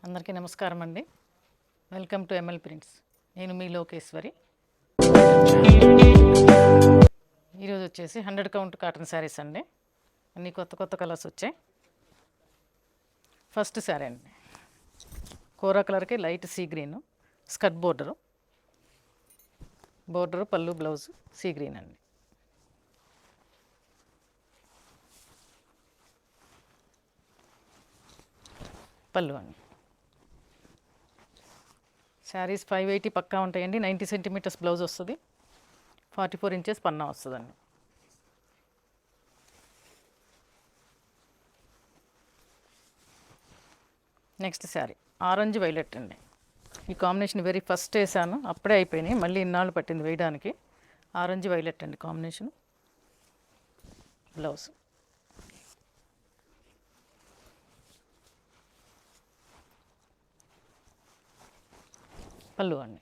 అందరికీ నమస్కారం అండి. Welcome to ML prints. నేను మీ లోకేశ్వరి. ఈరోజు వచ్చేసి 100 కౌంట్ కాటన్ శారీస్ అండి. అన్ని కొత్త కొత్త కలర్స్ వచ్చాయి. ఫస్ట్ శారీ అండి, కోరా కలర్కి light sea green, skirt border, పళ్ళు బ్లౌజ్ సీ గ్రీన్ అండి. పళ్ళు అండి. శారీస్ 580 పక్కా ఉంటాయండి. 90 సెంటీమీటర్స్ బ్లౌజ్ వస్తుంది, 44 ఇంచెస్ పన్నా వస్తుందండి. నెక్స్ట్ శారీ ఆరెంజ్ వైలెట్ అండి. ఈ కాంబినేషన్ వెరీ ఫస్ట్ వేసాను, అప్పుడే అయిపోయినాయి, మళ్ళీ ఇన్నాళ్ళు పట్టింది వేయడానికి. ఆరెంజ్ వైలెట్ అండి కాంబినేషన్. బ్లౌజ్ పళ్ళు అండి.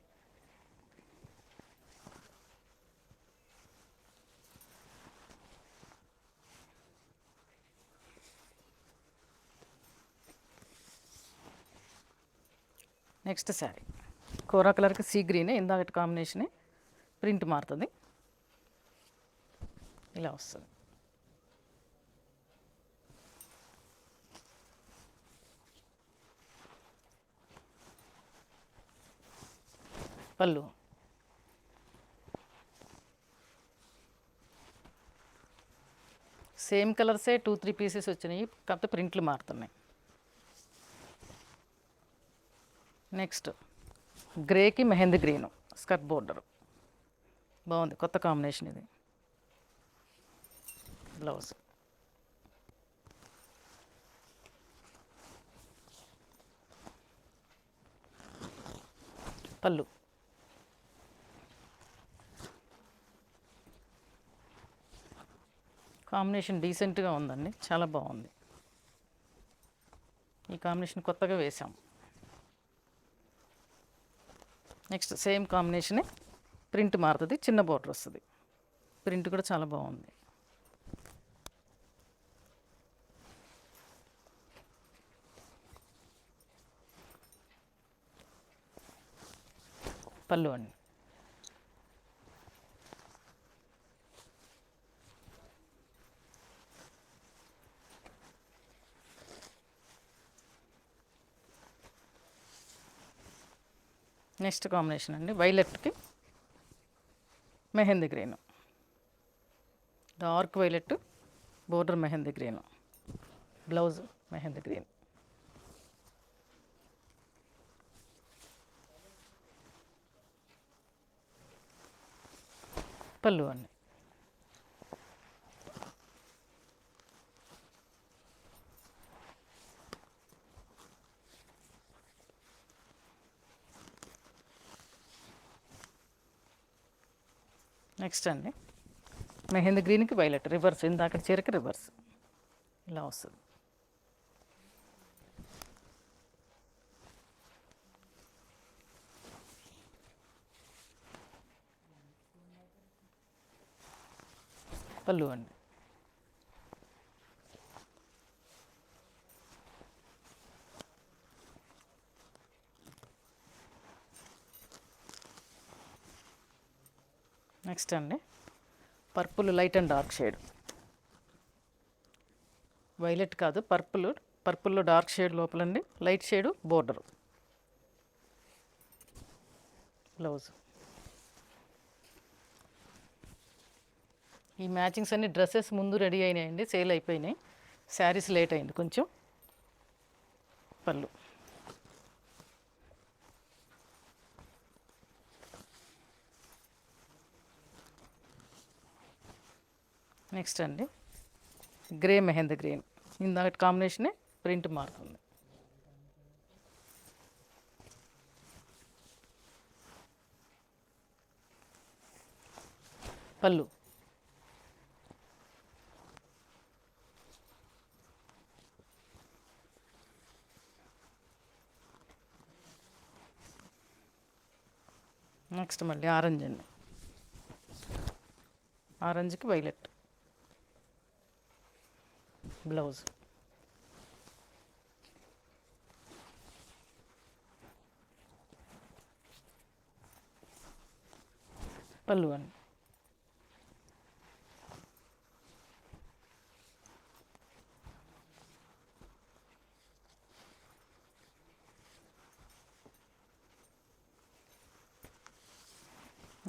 నెక్స్ట్ శారీ కోరా కలర్కి సీ గ్రీనే, ఇందాకటి కాంబినేషనే, ప్రింట్ మారుతుంది, ఇలా వస్తుంది. పళ్ళు సేమ్ కలర్సే 2-3 పీసెస్ వచ్చినాయి, కాకపోతే ప్రింట్లు మారుతున్నాయి. నెక్స్ట్ గ్రేకి మెహందీ గ్రీను, స్కర్ట్ బోర్డరు, బాగుంది, కొత్త కాంబినేషన్ ఇది. బ్లౌజ్ పళ్ళు కాంబినేషన్ డీసెంట్గా ఉందండి, చాలా బాగుంది. ఈ కాంబినేషన్ కొత్తగా వేసాం. నెక్స్ట్ సేమ్ కాంబినేషనే, ప్రింట్ మారుతుంది, చిన్న బోర్డర్ వస్తుంది, ప్రింట్ కూడా చాలా బాగుంది. పళ్ళు అండి. నెక్స్ట్ కాంబినేషన్ అండి, వైలెట్కి mehndi green, dark violet, border mehndi green, blouse mehndi green. పళ్ళు అండి. నెక్స్ట్ అండి మెహందీ గ్రీన్కి వైలెట్ రివర్స్, ఇందాక చీరకి రివర్స్, ఇలా వస్తుంది. పళ్ళు అండి. నెక్స్ట్ అండి purple light and dark shade, violet కాదు పర్పుల్లో డార్క్ షేడ్ లోపలండి, లైట్ షేడు బోర్డరు, బ్లౌజ్. ఈ మ్యాచింగ్స్ అన్ని డ్రెస్సెస్ ముందు రెడీ అయినాయండి, సేల్ అయిపోయినాయి, శారీస్ లేట్ అయింది కొంచెం. పళ్ళు నెక్స్ట్ అండి గ్రే మెహందీ గ్రీన్, ఇందాక కాంబినేషనే, ప్రింట్ మారుతుంది. పళ్ళు నెక్స్ట్ మళ్ళీ ఆరెంజ్ అండి, ఆరెంజ్కి వైలెట్, బ్లౌజ్. పళ్ళు అండి.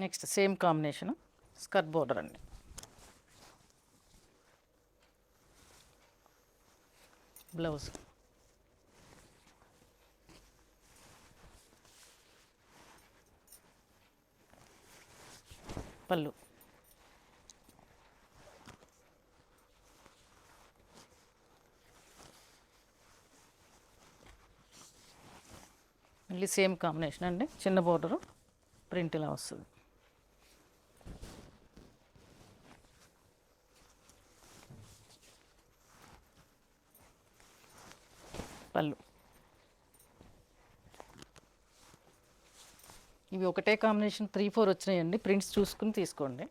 Next same combination skirt border అండి. బ్లౌజ్ పళ్ళు మళ్ళీ సేమ్ కాంబినేషన్ అండి. చిన్న బోర్డరు ప్రింట్ ఇలా వస్తుంది. పళ్ళు ఇవి ఒకటే కాంబినేషన్ 3-4 వచ్చినాయండి. ప్రింట్స్ చూసుకుని తీసుకోండి.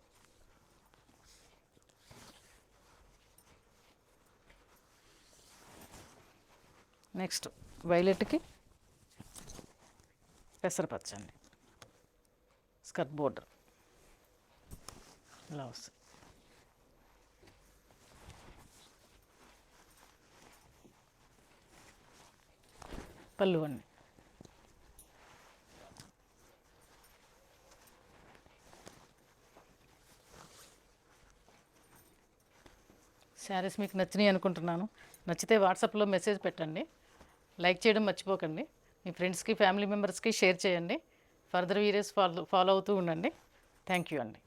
నెక్స్ట్ వైలెట్కి పెసరపచ్చండి. స్కర్ట్ బోర్డర్ ఇలా వస్తుంది. పళ్ళు అండి. శారీస్ మీకు నచ్చినాయి అనుకుంటున్నాను. నచ్చితే వాట్సాప్లో మెసేజ్ పెట్టండి. లైక్ చేయడం మర్చిపోకండి. మీ ఫ్రెండ్స్కి ఫ్యామిలీ మెంబర్స్కి షేర్ చేయండి. ఫర్దర్ వీడియోస్ ఫాలో అవుతూ ఉండండి. థ్యాంక్ యూ అండి.